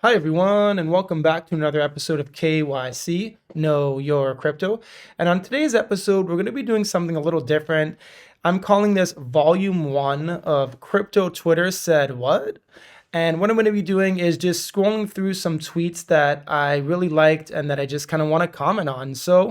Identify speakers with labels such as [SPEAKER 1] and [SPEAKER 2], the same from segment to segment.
[SPEAKER 1] Hi, everyone, and welcome back to another episode of KYC, Know Your Crypto. And on today's episode, we're going to be doing something a little different. I'm calling this Volume 1 of Crypto Twitter Said What? And what I'm going to be doing is just scrolling through some tweets that I really liked and that I just kind of want to comment on. So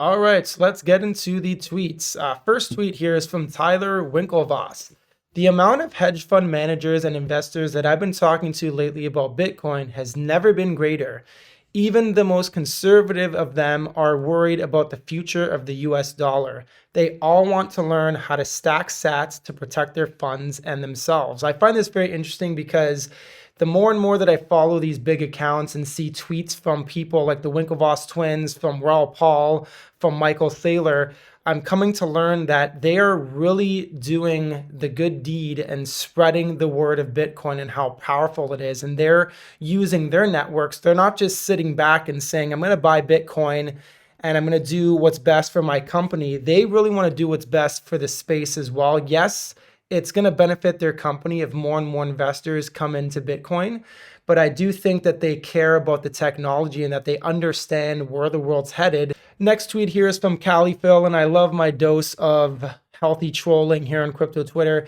[SPEAKER 1] all right, so let's get into the tweets. First tweet here is from Tyler Winklevoss. The amount of hedge fund managers and investors that I've been talking to lately about Bitcoin has never been greater. Even the most conservative of them are worried about the future of the US dollar. They all want to learn how to stack sats to protect their funds and themselves. I find this very interesting because the more and more that I follow these big accounts and see tweets from people like the Winklevoss twins, from Raul Paul, from Michael Thaler, I'm coming to learn that they are really doing the good deed and spreading the word of Bitcoin and how powerful it is. And they're using their networks. They're not just sitting back and saying, I'm going to buy Bitcoin and I'm going to do what's best for my company. They really want to do what's best for the space as well. Yes, it's going to benefit their company if more and more investors come into Bitcoin. But I do think that they care about the technology and that they understand where the world's headed. Next tweet here is from Cali Phil, and I love my dose of healthy trolling here on crypto Twitter.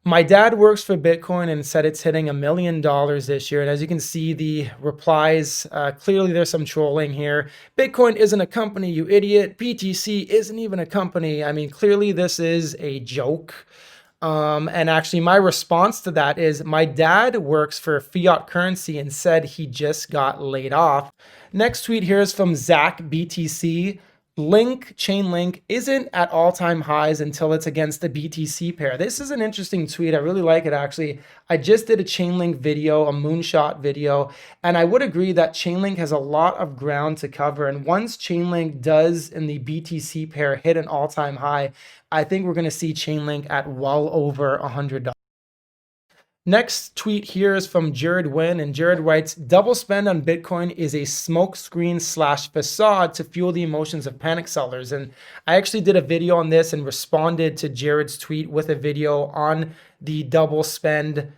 [SPEAKER 1] My dad works for Bitcoin and said it's hitting $1 million this year. And as you can see, the replies, clearly there's some trolling here. Bitcoin isn't a company, you idiot. BTC isn't even a company. I mean, clearly this is a joke. And actually, my response to that is my dad works for fiat currency and said he just got laid off. Next tweet here is from Zach BTC. Chainlink isn't at all-time highs until it's against the BTC pair. This is an interesting tweet. I really like it, actually. I just did a Chainlink video, a moonshot video, and I would agree that Chainlink has a lot of ground to cover. And once Chainlink does in the BTC pair hit an all-time high, I think we're going to see Chainlink at well over $100. Next tweet here is from Jared Wynn, and Jared writes, double spend on Bitcoin is a smokescreen / facade to fuel the emotions of panic sellers. And I actually did a video on this and responded to Jared's tweet with a video on the double spend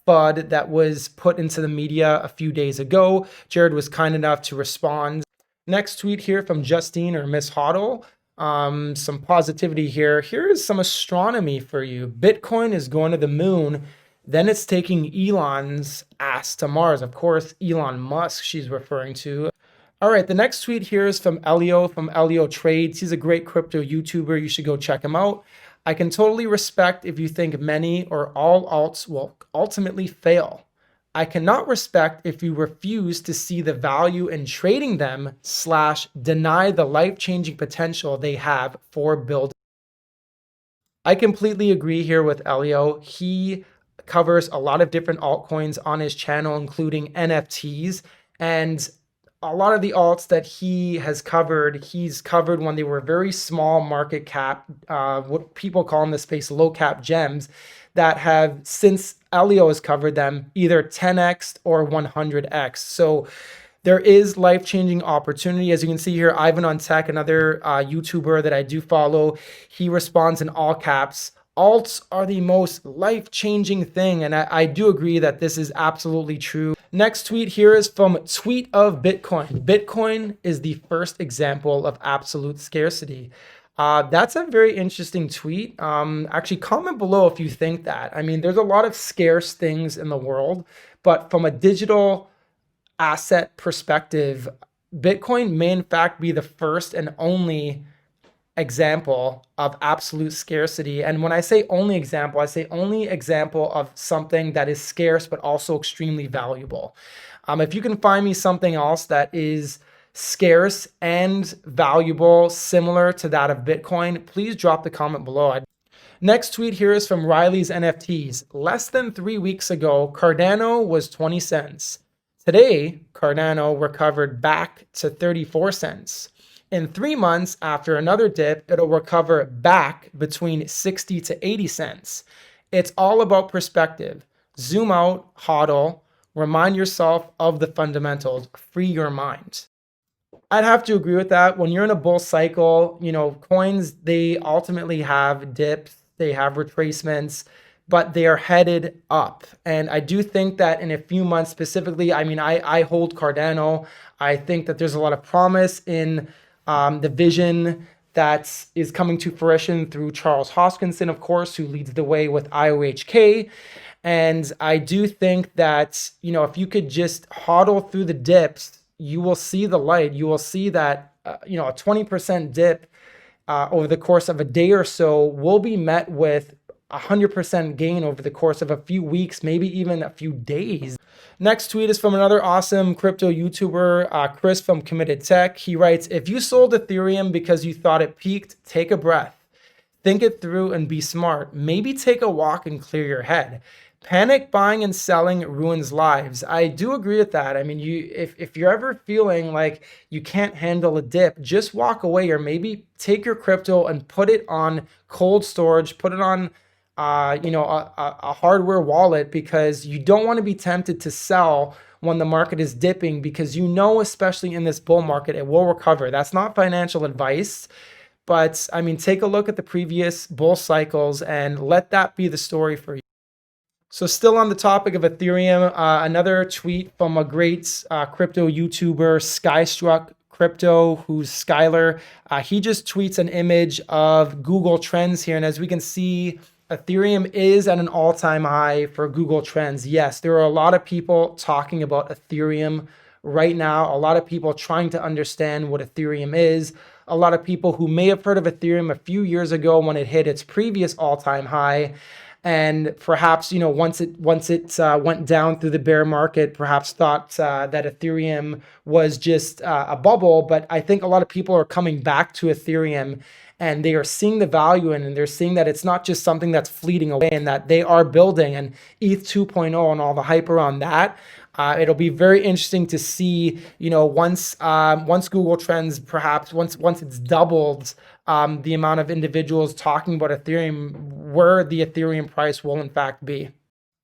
[SPEAKER 1] FUD that was put into the media a few days ago. Jared was kind enough to respond. Next tweet here from Justine or Miss Hoddle. Some positivity here. Here's some astronomy for you. Bitcoin is going to the moon. Then it's taking Elon's ass to Mars. Of course, Elon Musk she's referring to. All right, the next tweet here is from eliotrades. He's a great crypto YouTuber. You should go check him out. I can totally respect if you think many or all alts will ultimately fail. I cannot respect if you refuse to see the value in trading them / deny the life-changing potential they have for building. I completely agree here with Elio. He covers a lot of different altcoins on his channel, including NFTs. And a lot of the alts that he has covered, he's covered when they were very small market cap, what people call in the space low cap gems, that have, since Elio has covered them, either 10x or 100x. So there is life-changing opportunity. As you can see here, Ivan on Tech, another YouTuber that I do follow, he responds in all caps. Alts are the most life-changing thing, and I do agree that this is absolutely true. Next tweet here is from Tweet of Bitcoin. Bitcoin is the first example of absolute scarcity. That's a very interesting tweet. Actually, comment below if you think that. I mean, there's a lot of scarce things in the world, but from a digital asset perspective, Bitcoin may in fact be the first and only example of absolute scarcity. And when I say only example, I say only example of something that is scarce but also extremely valuable. If you can find me something else that is scarce and valuable similar to that of Bitcoin, please drop the comment below. Next tweet here is from Riley's NFTs. Less than 3 weeks ago, Cardano was 20 cents. Today, Cardano recovered back to 34 cents. In 3 months after another dip, it'll recover back between 60 to 80 cents. It's all about perspective. Zoom out, hodl. Remind yourself of the fundamentals. Free your mind. I'd have to agree with that. When you're in a bull cycle, coins, they ultimately have dips, they have retracements, but they are headed up. And I do think that in a few months specifically, I hold Cardano. I think that there's a lot of promise in the vision that is coming to fruition through Charles Hoskinson, of course, who leads the way with IOHK. And I do think that, if you could just hodl through the dips, you will see the light. You will see that, a 20% dip over the course of a day or so will be met with 100% gain over the course of a few weeks, maybe even a few days. Next tweet is from another awesome crypto YouTuber, Chris from Committed Tech. He writes, if you sold Ethereum because you thought it peaked, take a breath. Think it through and be smart. Maybe take a walk and clear your head. Panic buying and selling ruins lives. I do agree with that. If you're ever feeling like you can't handle a dip, just walk away, or maybe take your crypto and put it on cold storage, put it on a hardware wallet, because you don't want to be tempted to sell when the market is dipping, because especially in this bull market, it will recover. That's not financial advice, but take a look at the previous bull cycles and let that be the story for you. So still on the topic of Ethereum, another tweet from a great crypto YouTuber, Skystruck Crypto, who's Skylar. He just tweets an image of Google Trends here. And as we can see, Ethereum is at an all-time high for Google Trends. Yes, there are a lot of people talking about Ethereum right now. A lot of people trying to understand what Ethereum is. A lot of people who may have heard of Ethereum a few years ago when it hit its previous all-time high. And perhaps, once it went down through the bear market, perhaps thought that Ethereum was just a bubble. But I think a lot of people are coming back to Ethereum, and they are seeing the value in it, and they're seeing that it's not just something that's fleeting away, and that they are building. And ETH 2.0 and all the hype around that, it'll be very interesting to see, once Google Trends, perhaps once it's doubled, the amount of individuals talking about Ethereum, where the Ethereum price will in fact be.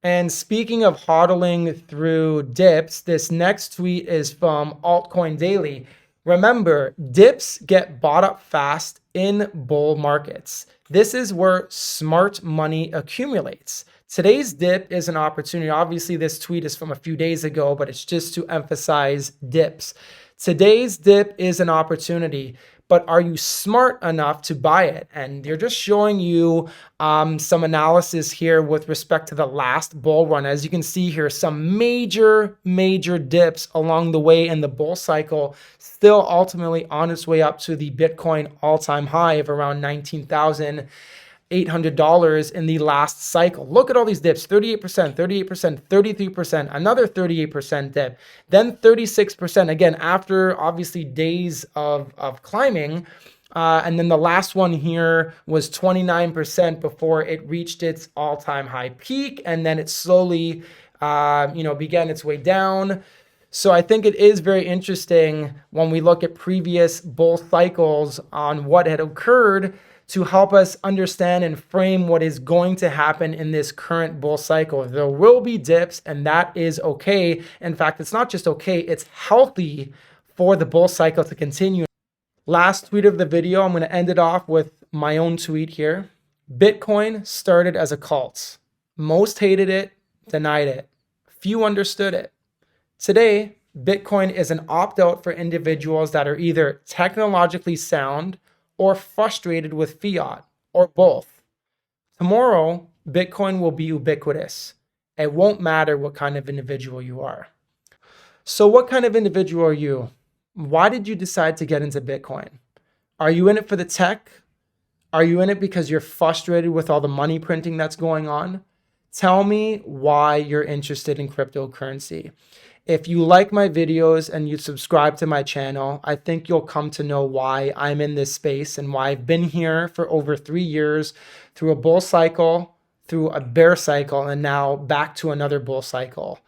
[SPEAKER 1] And speaking of hodling through dips, this next tweet is from Altcoin Daily. Remember, dips get bought up fast in bull markets. This is where smart money accumulates. Today's dip is an opportunity. Obviously, this tweet is from a few days ago, but it's just to emphasize dips. Today's dip is an opportunity, but are you smart enough to buy it? And they're just showing you some analysis here with respect to the last bull run. As you can see here, some major dips along the way in the bull cycle, still ultimately on its way up to the Bitcoin all-time high of around $19,800 in the last cycle. Look at all these dips: 38%, 33%, another 38% dip, then 36% again after obviously days of climbing. And then the last one here was 29% before it reached its all-time high peak, and then it slowly began its way down. So I think it is very interesting when we look at previous bull cycles on what had occurred, to help us understand and frame what is going to happen in this current bull cycle. There will be dips, and that is okay. In fact, it's not just okay, it's healthy for the bull cycle to continue. Last tweet of the video, I'm going to end it off with my own tweet here. Bitcoin started as a cult. Most hated it, denied it. Few understood it. Today, Bitcoin is an opt-out for individuals that are either technologically sound or frustrated with fiat, or both. Tomorrow, Bitcoin will be ubiquitous. It won't matter what kind of individual you are. So what kind of individual are you? Why did you decide to get into Bitcoin? Are you in it for the tech? Are you in it because you're frustrated with all the money printing that's going on? Tell me why you're interested in cryptocurrency. If you like my videos and you subscribe to my channel, I think you'll come to know why I'm in this space and why I've been here for over 3 years, through a bull cycle, through a bear cycle, and now back to another bull cycle.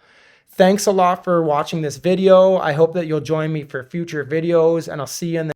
[SPEAKER 1] Thanks a lot for watching this video. I hope that you'll join me for future videos, and I'll see you in the